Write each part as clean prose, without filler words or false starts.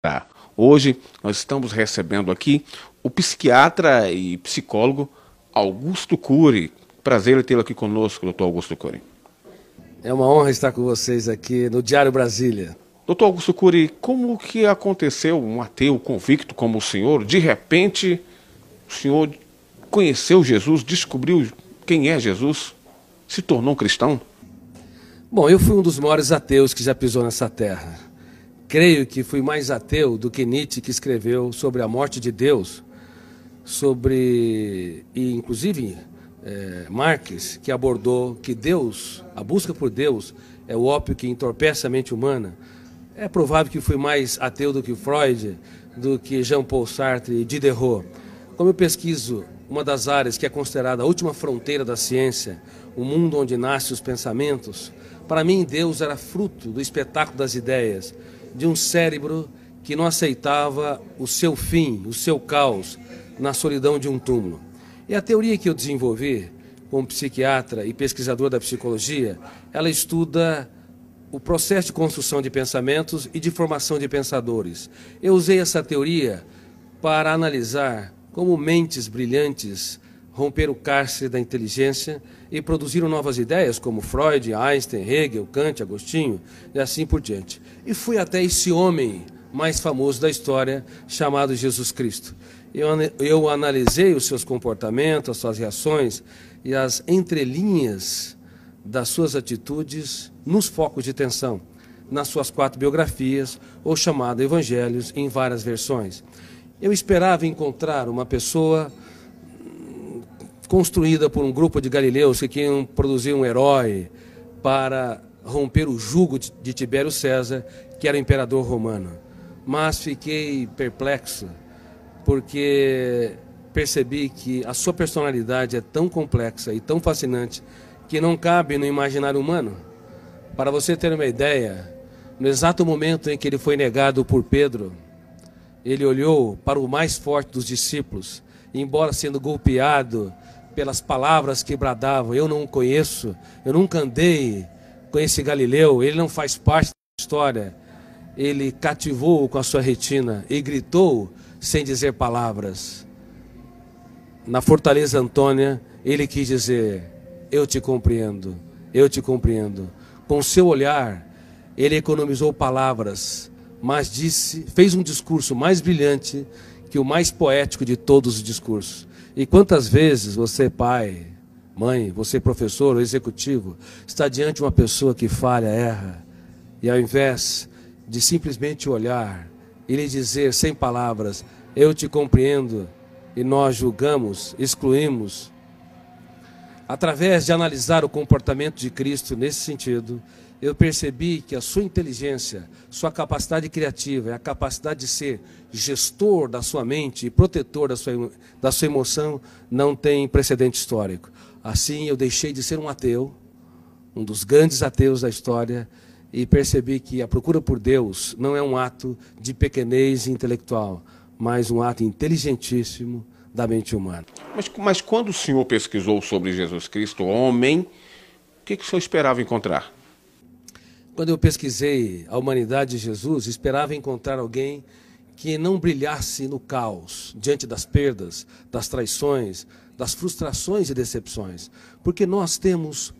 Tá. Hoje nós estamos recebendo aqui o psiquiatra e psicólogo Augusto Cury. Prazer em tê-lo aqui conosco, doutor Augusto Cury. É uma honra estar com vocês aqui no Diário Brasília. Doutor Augusto Cury, como que aconteceu um ateu convicto como o senhor? De repente, o senhor conheceu Jesus, descobriu quem é Jesus, se tornou um cristão? Bom, eu fui um dos maiores ateus que já pisou nessa terra. Creio que fui mais ateu do que Nietzsche, que escreveu sobre a morte de Deus, e inclusive Marx, que abordou que Deus, a busca por Deus, é o ópio que entorpece a mente humana. É provável que fui mais ateu do que Freud, do que Jean-Paul Sartre e Diderot. Como eu pesquiso uma das áreas que é considerada a última fronteira da ciência, o mundo onde nascem os pensamentos, para mim Deus era fruto do espetáculo das ideias, de um cérebro que não aceitava o seu fim, o seu caos, na solidão de um túmulo. E a teoria que eu desenvolvi, como psiquiatra e pesquisador da psicologia, ela estuda o processo de construção de pensamentos e de formação de pensadores. Eu usei essa teoria para analisar como mentes brilhantes romperam o cárcere da inteligência e produziram novas ideias, como Freud, Einstein, Hegel, Kant, Agostinho e assim por diante. E fui até esse homem mais famoso da história, chamado Jesus Cristo. Eu analisei os seus comportamentos, as suas reações e as entrelinhas das suas atitudes nos focos de tensão, nas suas 4 biografias, ou chamado Evangelhos, em várias versões. Eu esperava encontrar uma pessoa construída por um grupo de galileus que queriam produzir um herói para romper o jugo de Tibério César, que era o imperador romano. Mas fiquei perplexo, porque percebi que a sua personalidade é tão complexa e tão fascinante que não cabe no imaginário humano. Para você ter uma ideia, no exato momento em que ele foi negado por Pedro, ele olhou para o mais forte dos discípulos, e, embora sendo golpeado pelas palavras que bradavam, eu não o conheço, eu nunca andei com esse Galileu, ele não faz parte da história, ele cativou com a sua retina e gritou sem dizer palavras. Na Fortaleza Antônia, ele quis dizer: eu te compreendo, eu te compreendo. Com o seu olhar, ele economizou palavras, mas fez um discurso mais brilhante que o mais poético de todos os discursos. E quantas vezes você, pai, mãe, você, professor ou executivo, está diante de uma pessoa que falha, erra, e ao invés de simplesmente olhar e lhe dizer sem palavras: eu te compreendo, e nós julgamos, excluímos. Através de analisar o comportamento de Cristo nesse sentido, eu percebi que a sua inteligência, sua capacidade criativa e a capacidade de ser gestor da sua mente e protetor da sua emoção não tem precedente histórico. Assim, eu deixei de ser um ateu, um dos grandes ateus da história, e percebi que a procura por Deus não é um ato de pequenez intelectual, mas um ato inteligentíssimo da mente humana. Mas quando o senhor pesquisou sobre Jesus Cristo, homem, o que o senhor esperava encontrar? Quando eu pesquisei a humanidade de Jesus, esperava encontrar alguém que não brilhasse no caos, diante das perdas, das traições, das frustrações e decepções. Porque nós temos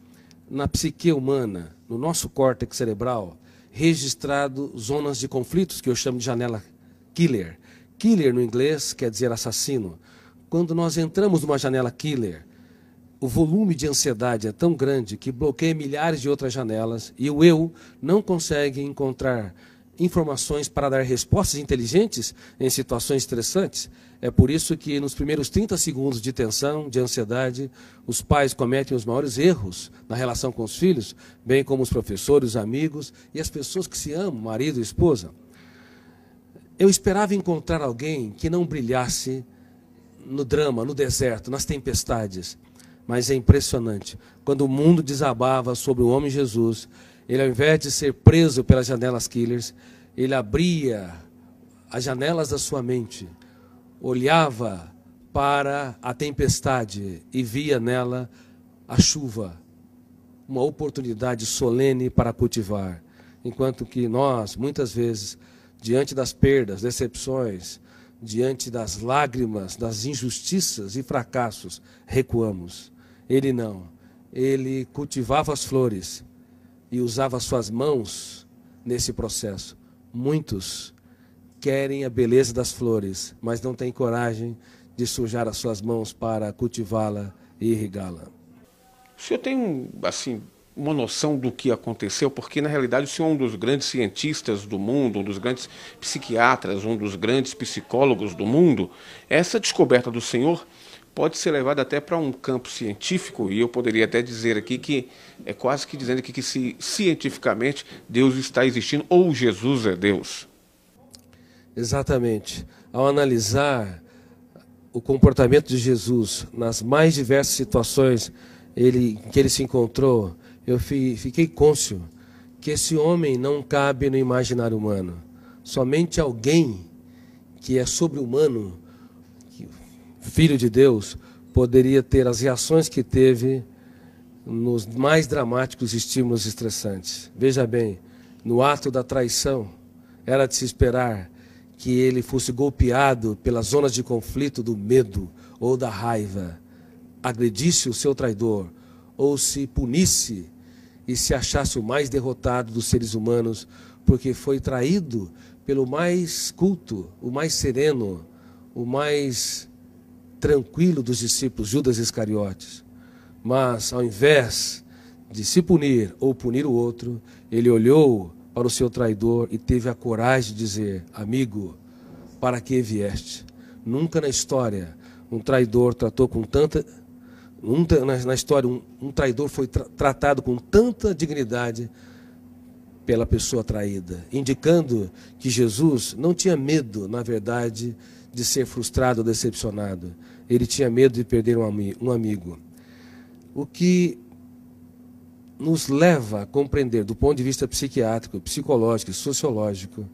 na psique humana, no nosso córtex cerebral, registrado zonas de conflitos que eu chamo de janela killer. Killer no inglês quer dizer assassino. Quando nós entramos numa janela killer, o volume de ansiedade é tão grande que bloqueia milhares de outras janelas e o eu não consegue encontrar informações para dar respostas inteligentes em situações estressantes. É por isso que nos primeiros 30 segundos de tensão, de ansiedade, os pais cometem os maiores erros na relação com os filhos, bem como os professores, os amigos e as pessoas que se amam, marido e esposa. Eu esperava encontrar alguém que não brilhasse no drama, no deserto, nas tempestades. Mas é impressionante, quando o mundo desabava sobre o homem Jesus, ele, ao invés de ser preso pelas janelas killers, ele abria as janelas da sua mente, olhava para a tempestade e via nela a chuva, uma oportunidade solene para cultivar. Enquanto que nós, muitas vezes, diante das perdas, decepções, diante das lágrimas, das injustiças e fracassos, recuamos. Ele não. Ele cultivava as flores e usava suas mãos nesse processo. Muitos querem a beleza das flores, mas não têm coragem de sujar as suas mãos para cultivá-la e irrigá-la. O senhor tem, assim, uma noção do que aconteceu? Porque, na realidade, o senhor é um dos grandes cientistas do mundo, um dos grandes psiquiatras, um dos grandes psicólogos do mundo. Essa descoberta do senhor pode ser levada até para um campo científico, e eu poderia até dizer aqui que é quase que dizendo aqui que cientificamente Deus está existindo, ou Jesus é Deus. Exatamente. Ao analisar o comportamento de Jesus nas mais diversas situações que ele se encontrou, eu fiquei cônscio que esse homem não cabe no imaginário humano. Somente alguém que é sobre-humano, filho de Deus, poderia ter as reações que teve nos mais dramáticos estímulos estressantes. Veja bem, no ato da traição, era de se esperar que ele fosse golpeado pelas zonas de conflito do medo ou da raiva, agredisse o seu traidor, ou se punisse e se achasse o mais derrotado dos seres humanos, porque foi traído pelo mais culto, o mais sereno, o mais tranquilo dos discípulos, Judas Iscariotes. Mas, ao invés de se punir ou punir o outro, ele olhou para o seu traidor e teve a coragem de dizer: amigo, para que vieste? Nunca na história um traidor tratou com tanta... Na história, um traidor foi tratado com tanta dignidade pela pessoa traída, indicando que Jesus não tinha medo, na verdade, de ser frustrado ou decepcionado. Ele tinha medo de perder um amigo. O que nos leva a compreender, do ponto de vista psiquiátrico, psicológico e sociológico,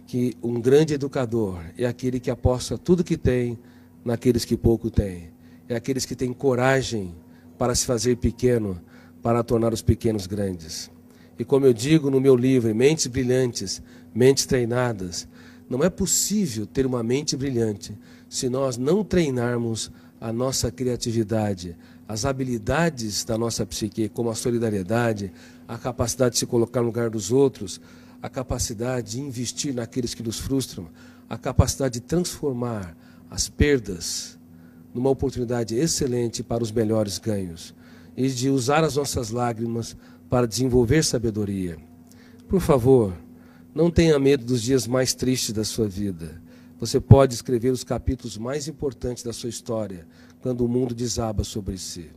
que um grande educador é aquele que aposta tudo que tem naqueles que pouco têm. É aqueles que têm coragem para se fazer pequeno, para tornar os pequenos grandes. E como eu digo no meu livro, Mentes Brilhantes, Mentes Treinadas, não é possível ter uma mente brilhante se nós não treinarmos a nossa criatividade, as habilidades da nossa psique, como a solidariedade, a capacidade de se colocar no lugar dos outros, a capacidade de investir naqueles que nos frustram, a capacidade de transformar as perdas numa oportunidade excelente para os melhores ganhos e de usar as nossas lágrimas para desenvolver sabedoria. Por favor, não tenha medo dos dias mais tristes da sua vida. Você pode escrever os capítulos mais importantes da sua história quando o mundo desaba sobre si.